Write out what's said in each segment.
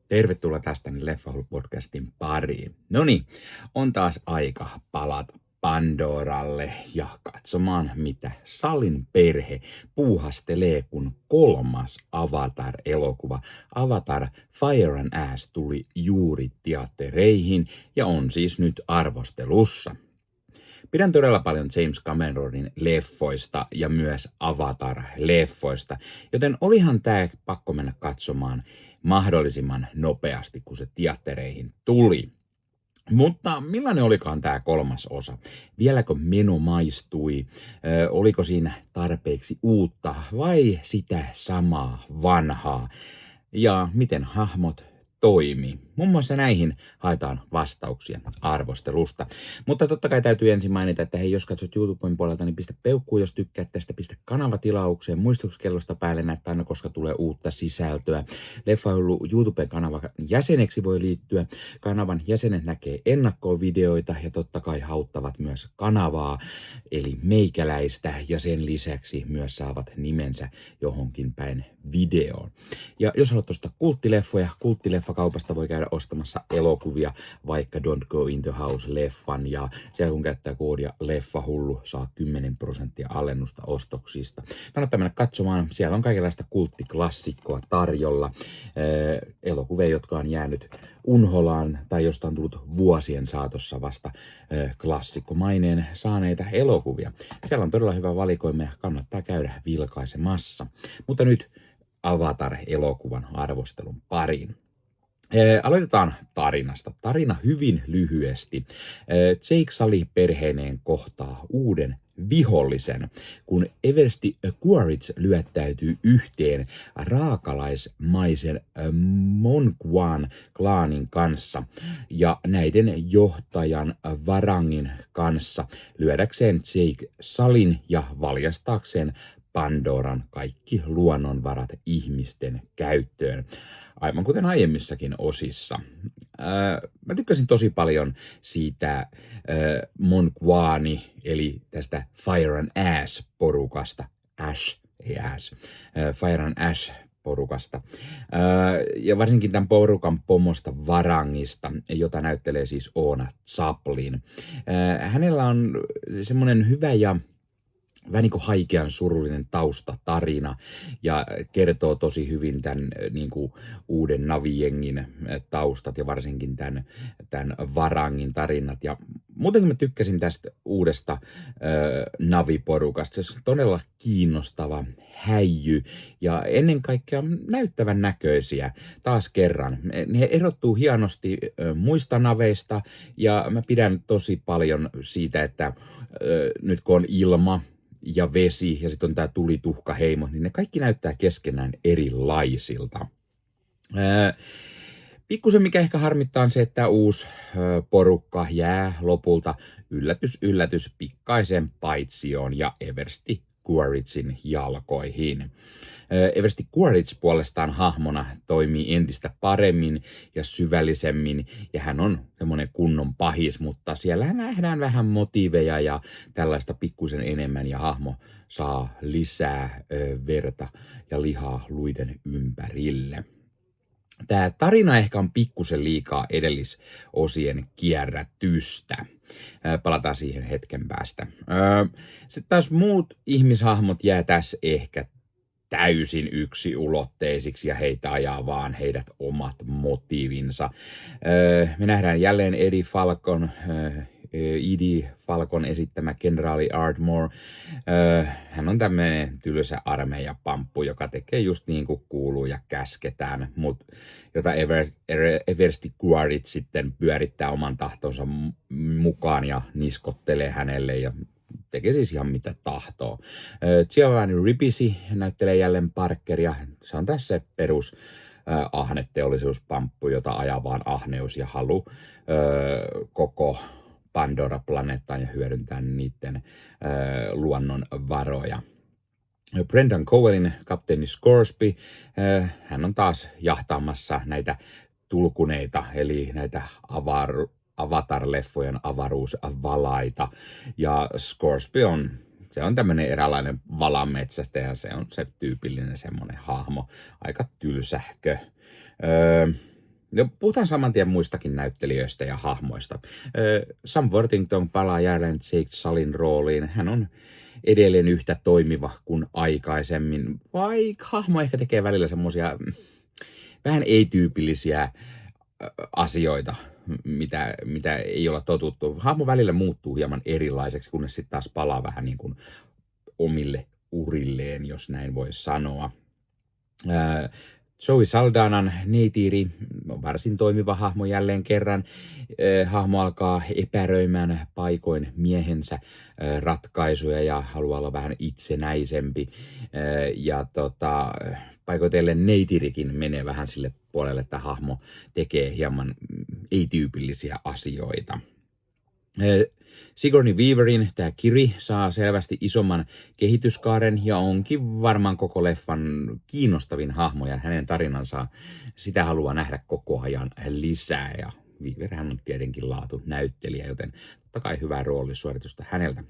Tervetuloa tästä Leffahullu-podcastin pariin. Noniin, on taas aika palata Pandoralle ja katsomaan, mitä Salin perhe puuhastelee, kun kolmas Avatar-elokuva Avatar Fire and Ash tuli juuri teattereihin ja on siis nyt arvostelussa. Pidän todella paljon James Cameronin leffoista ja myös Avatar-leffoista, joten olihan tää pakko mennä katsomaan mahdollisimman nopeasti, kun se teattereihin tuli. Mutta millainen olikaan tämä kolmas osa? Vieläkö meno maistui? Oliko siinä tarpeeksi uutta vai sitä samaa vanhaa? Ja miten hahmot toimii? Muun muassa näihin haetaan vastauksia arvostelusta. Mutta totta kai täytyy ensin mainita, että hei, jos katsot YouTuben puolelta, niin pistä peukkuun, jos tykkäät tästä, pistä kanavatilaukseen, muistutuskellosta päälle, näitä aina koska tulee uutta sisältöä. Leffahullu YouTube-kanavan jäseneksi voi liittyä. Kanavan jäsenet näkee ennakkoon videoita ja totta kai hauttavat myös kanavaa, eli meikäläistä, ja sen lisäksi myös saavat nimensä johonkin päin videoon. Ja jos haluat ostaa kulttileffoja, kulttileffakaupasta voi käydä ostamassa elokuvia, vaikka Don't Go in the House-leffan, ja siellä kun käyttää koodia Leffahullu, saa 10% alennusta ostoksista. Kannattaa mennä katsomaan, siellä on kaikenlaista kulttiklassikkoa tarjolla, elokuvia, jotka on jäänyt unholaan tai josta on tullut vuosien saatossa vasta klassikkomaineen saaneita elokuvia. Siellä on todella hyvä valikoima ja kannattaa käydä vilkaisemassa. Mutta nyt Avatar-elokuvan arvostelun pariin. Aloitetaan tarinasta. Tarina hyvin lyhyesti. Jake Sully perheineen kohtaa uuden vihollisen, kun Eversti Quaritch lyöttäytyy yhteen raakalaismaisen Monquan klaanin kanssa ja näiden johtajan Varangin kanssa lyödäkseen Jake Sullyn ja valjastaakseen Pandoran kaikki luonnonvarat ihmisten käyttöön. Aivan kuten aiemmissakin osissa. Mä tykkäsin tosi paljon siitä Monquani, eli tästä Fire and Ash-porukasta. Ash, ei Ash. Fire and Ash-porukasta. Ja varsinkin tämän porukan pomosta Varangista, jota näyttelee siis Oona Chaplin. Hänellä on semmoinen hyvä ja vähän niin kuin haikean surullinen taustatarina ja kertoo tosi hyvin tämän niin kuin uuden Navi-jengin taustat ja varsinkin tämän Varangin tarinat. Ja muutenkin mä tykkäsin tästä uudesta Navi-porukasta. Se on todella kiinnostava häijy ja ennen kaikkea näyttävän näköisiä taas kerran. Ne erottuu hienosti muista naveista ja mä pidän tosi paljon siitä, että nyt kun on ilma ja vesi ja sitten on tämä tulituhkaheimo, niin ne kaikki näyttää keskenään erilaisilta. Pikkusen mikä ehkä harmittaa on se, että uusi porukka jää lopulta yllätys pikkaisen paitsioon ja Eversti Quaritchin jalkoihin. Eversti Quaritch puolestaan hahmona toimii entistä paremmin ja syvällisemmin ja hän on semmoinen kunnon pahis, mutta siellä nähdään vähän motiiveja ja tällaista pikkusen enemmän ja hahmo saa lisää verta ja lihaa luiden ympärille. Tämä tarina ehkä on pikkusen liikaa edellisosien kierrätystä. Palataan siihen hetken päästä. Sitten taas muut ihmishahmot jää tässä ehkä täysin yksiulotteisiksi ja heitä ajaa vaan heidät omat motiivinsa. Me nähdään jälleen Eddie Falcon esittämä kenraali Ardmore. Hän on tämmöinen tylsä armeijapamppu, joka tekee just niin kuin kuuluu ja käsketään, mutta jota Eversti Quaritch sitten pyörittää oman tahtonsa mukaan ja niskottelee hänelle ja tekee siis ihan mitä tahtoo. Giovanni Ribisi näyttelee jälleen Parkeria. Se on tässä perus ahneteollisuuspamppu, jota ajaa vaan ahneus ja halu koko Pandora-planeettaan ja hyödyntää niiden luonnonvaroja. Brendan Coelin kapteeni Scoresby, hän on taas jahtaamassa näitä tulkuneita, eli näitä Avatar-leffojen avaruusvalaita. Ja Scoresby se on tämmöinen eräänlainen valametsästä ja se on se tyypillinen semmoinen hahmo, aika tylsähkö. No, puhutaan saman tien muistakin näyttelijöistä ja hahmoista. Sam Worthington palaa jälleen Jake Sullin rooliin. Hän on edelleen yhtä toimiva kuin aikaisemmin, vaikka hahmo ehkä tekee välillä semmoisia vähän ei-tyypillisiä asioita, mitä ei olla totuttu. Hahmo välillä muuttuu hieman erilaiseksi, kunnes sitten taas palaa vähän niin kuin omille urilleen, jos näin voi sanoa. Zoe Saldanan Neytiri on varsin toimiva hahmo jälleen kerran. Hahmo alkaa epäröimään paikoin miehensä ratkaisuja ja haluaa olla vähän itsenäisempi. Ja paikoitellen Neytirikin menee vähän sille puolelle, että hahmo tekee hieman ei-tyypillisiä asioita. Sigourney Weaverin tämä Kiri saa selvästi isomman kehityskaaren ja onkin varmaan koko leffan kiinnostavin hahmo ja hänen tarinansa sitä haluaa nähdä koko ajan lisää ja Weaverhän on tietenkin laatu näyttelijä, joten totta kai hyvää roolisuoritusta häneltä.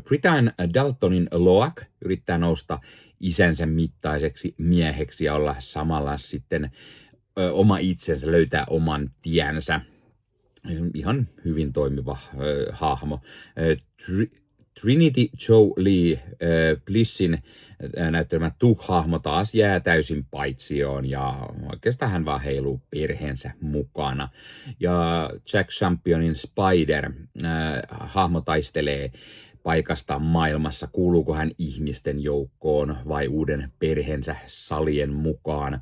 Britain Daltonin Loak yrittää nousta isänsä mittaiseksi mieheksi ja olla samalla sitten oma itsensä, löytää oman tiensä. Ihan hyvin toimiva hahmo. Trinity Jolie Blissin näyttelemä Tuk-hahmo taas jää täysin paitsioon ja oikeastaan hän vaan heiluu perheensä mukana. Ja Jack Championin Spider hahmo taistelee paikastaan maailmassa, kuuluuko hän ihmisten joukkoon vai uuden perheensä salien mukaan.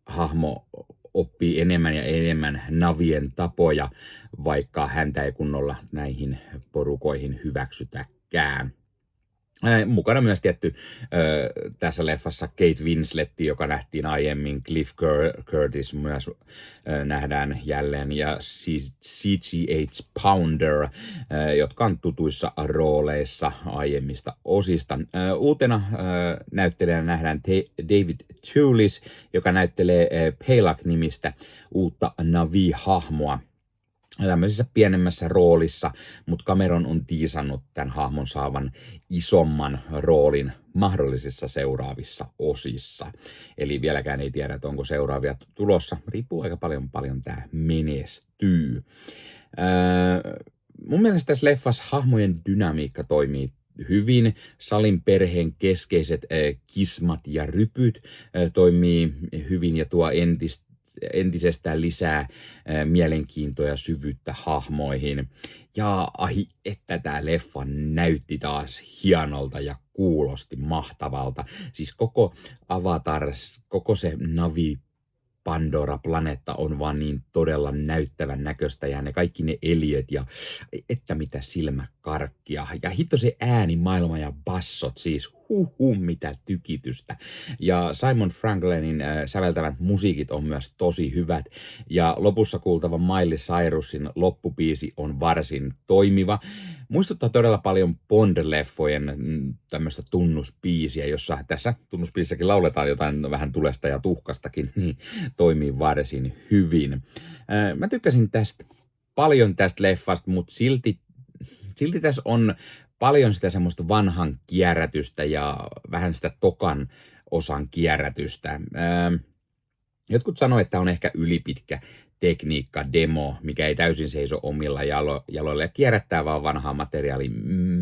Hahmo oppii enemmän ja enemmän navien tapoja, vaikka häntä ei kunnolla näihin porukoihin hyväksytäkään. Mukana myös tietty tässä leffassa Kate Winslet, joka nähtiin aiemmin, Cliff Curtis myös nähdään jälleen, ja C.G.H. Pounder, jotka on tutuissa rooleissa aiemmista osista. Uutena näyttelijänä nähdään David Thewlis, joka näyttelee Palak-nimistä uutta Navi-hahmoa tämmöisessä pienemmässä roolissa, mutta Cameron on tiisannut tämän hahmon saavan isomman roolin mahdollisissa seuraavissa osissa. Eli vieläkään ei tiedä, että onko seuraavia tulossa. Riippuu aika paljon tämä menestyy. Mun mielestä tässä leffassa hahmojen dynamiikka toimii hyvin. Salin perheen keskeiset kismat ja rypyt toimii hyvin ja tuo entisestään lisää mielenkiintoa ja syvyyttä hahmoihin. Ja että tämä leffa näytti taas hienolta ja kuulosti mahtavalta. Siis koko Avatar, koko se Navi Pandora-planeetta on vaan niin todella näyttävän näköistä ja ne kaikki ne eliöt ja että mitä silmäkarkkia. Ja hitto se äänimaailma ja bassot siis mitä tykitystä. Ja Simon Franklinin säveltävät musiikit on myös tosi hyvät. Ja lopussa kuultava Miley Cyrusin loppubiisi on varsin toimiva. Muistuttaa todella paljon Bond-leffojen tämmöistä tunnusbiisiä, jossa tässä tunnusbiisissäkin lauletaan jotain vähän tulesta ja tuhkastakin, niin toimii varsin hyvin. Mä tykkäsin paljon tästä leffasta, mutta silti tässä on paljon sitä semmoista vanhan kierrätystä ja vähän sitä tokan osan kierrätystä. Jotkut sanoo, että on ehkä ylipitkä tekniikka-demo, mikä ei täysin seiso omilla jaloilla ja kierrättää vaan vanhaa materiaalia.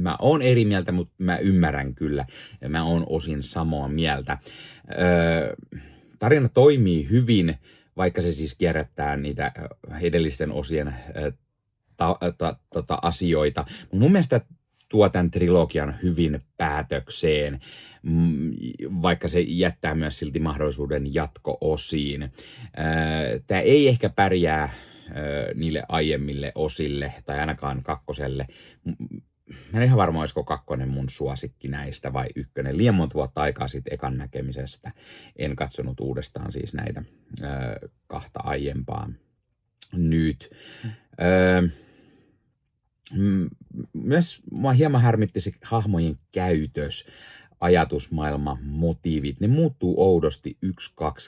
Mä oon eri mieltä, mutta mä ymmärrän kyllä ja mä oon osin samaa mieltä. Tarina toimii hyvin, vaikka se siis kierrättää niitä edellisten osien asioita. Mun mielestä tuo tämän trilogian hyvin päätökseen, vaikka se jättää myös silti mahdollisuuden jatko-osiin. Tämä ei ehkä pärjää niille aiemmille osille, tai ainakaan kakkoselle. Mä en ihan varma, olisiko kakkonen mun suosikki näistä vai ykkönen. Liian monta vuotta aikaa sitten ekan näkemisestä. En katsonut uudestaan siis näitä kahta aiempaa nyt. Myös mua hieman harmitti se hahmojen käytös, ajatusmaailma, motiivit. Ne muuttuu oudosti 1-2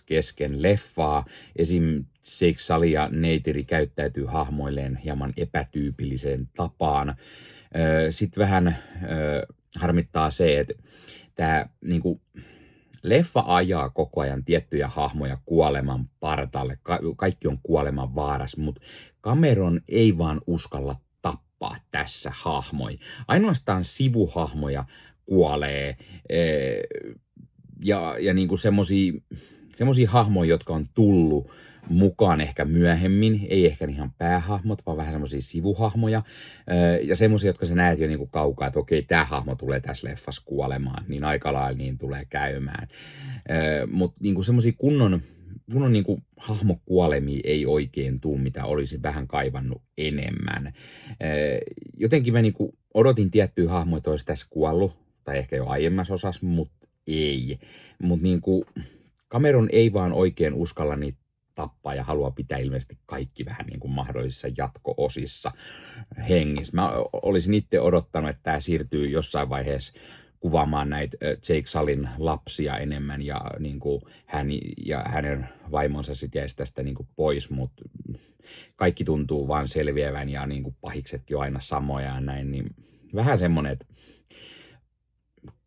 kesken leffaa. Esim. Jake Sully ja Neytiri käyttäytyy hahmoilleen hieman epätyypilliseen tapaan. Sitten vähän harmittaa se, että tämä niinku Leffa ajaa koko ajan tiettyjä hahmoja kuoleman partaalle. Kaikki on kuoleman vaarassa, mutta Cameron ei vaan uskalla tappaa tässä hahmoja. Ainoastaan sivuhahmoja kuolee ja niinku semmosia hahmoja, jotka on tullut mukaan ehkä myöhemmin, ei ehkä ihan päähahmot, vaan vähän semmosia sivuhahmoja, ja semmosia, jotka sä näet jo niinku kaukaa, että okei, tää hahmo tulee tässä leffassa kuolemaan, niin aika lailla niin tulee käymään. Mutta niinku semmosia kunnon niinku hahmokuolemia ei oikein tuu, mitä olisin vähän kaivannut enemmän. Jotenkin mä niinku odotin tiettyjä hahmoja, että olisi tässä kuollut, tai ehkä jo aiemmassa osassa, mutta ei. Mutta niinku Cameron ei vaan oikein uskalla niitä tappaa ja haluaa pitää ilmeisesti kaikki vähän niin kuin mahdollisissa jatko-osissa hengissä. Mä olisin itse odottanut, että tämä siirtyy jossain vaiheessa kuvaamaan näitä Jake Sullen lapsia enemmän ja niin kuin hän ja hänen vaimonsa sitten jäisi tästä niin kuin pois, mutta kaikki tuntuu vaan selviävän ja niin kuin pahiksetkin on aina samoja ja näin, niin vähän semmoinen, että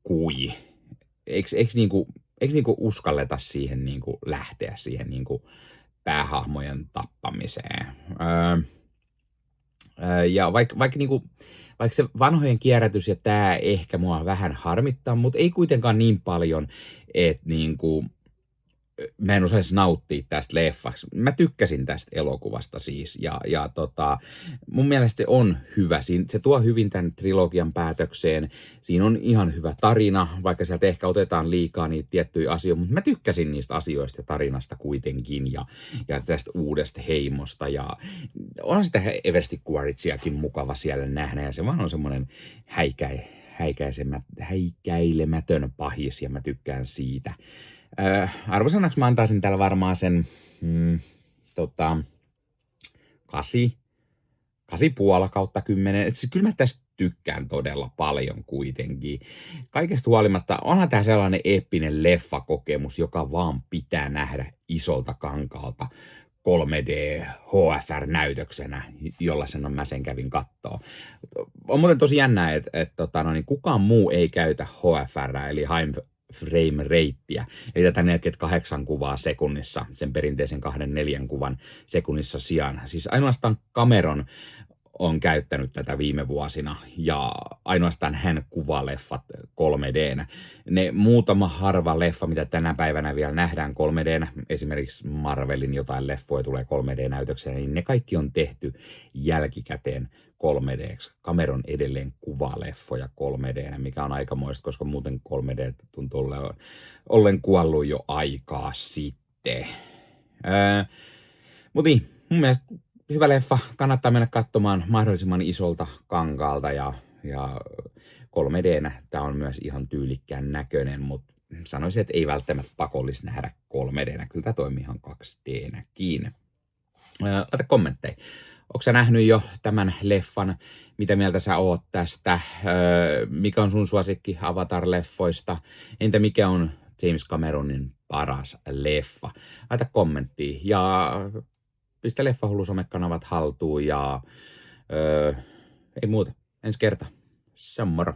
kui. Eikö niinku uskalleta siihen niinku lähteä siihen niinku päähahmojen tappamiseen? Ja vaikka se vanhojen kierrätys ja tää ehkä mua vähän harmittaa, mutta ei kuitenkaan niin paljon, että niinku mä en osaisi nauttia tästä leffaksi. Mä tykkäsin tästä elokuvasta siis ja mun mielestä se on hyvä. Se tuo hyvin tämän trilogian päätökseen. Siinä on ihan hyvä tarina, vaikka sieltä ehkä otetaan liikaa niitä tiettyjä asioita, mutta mä tykkäsin niistä asioista ja tarinasta kuitenkin ja tästä uudesta heimosta ja onhan sitä Eversti Quaritchiakin mukava siellä nähdä ja se vaan on semmoinen häikäilemätön pahis ja mä tykkään siitä. Arvosanaksi mä antaisin täällä varmaan sen 8,5/10. Siis kyllä mä tästä tykkään todella paljon kuitenkin. Kaikesta huolimatta onhan tää sellainen eeppinen leffakokemus, joka vaan pitää nähdä isolta kankaalta 3D HFR-näytöksenä, jolla mä sen kävin kattoo. On muuten tosi jännää, että kukaan muu ei käytä HFR, eli frame rateä, eli tätä 48 kuvaa sekunnissa, sen perinteisen 2-4 kuvan sekunnissa sijaan. Siis ainoastaan Cameron on käyttänyt tätä viime vuosina, ja ainoastaan hän kuvaa leffat 3D:nä. Ne muutama harva leffa, mitä tänä päivänä vielä nähdään 3D:nä, esimerkiksi Marvelin jotain leffoja tulee 3D-näytökseen, niin ne kaikki on tehty jälkikäteen 3D:ksi. Cameron edelleen kuvaa leffoja 3D:nä, mikä on aikamoista, koska muuten 3D tuntuu ollen kuollut jo aikaa sitten. Mutta niin, mun mielestä hyvä leffa, kannattaa mennä katsomaan mahdollisimman isolta kankaalta ja 3D:nä tämä on myös ihan tyylikkään näköinen, mutta sanoisin, että ei välttämättä pakollista nähdä 3D:nä, kyllä tämä toimii ihan 2D:näkin. Laita kommentteja. Onko sä nähnyt jo tämän leffan? Mitä mieltä sä oot tästä? Mikä on sun suosikki Avatar-leffoista? Entä mikä on James Cameronin paras leffa? Laita kommenttia ja pistä Leffahullu somekanavat haltuun ja ei muuta. Ensi kerta. Se on moro.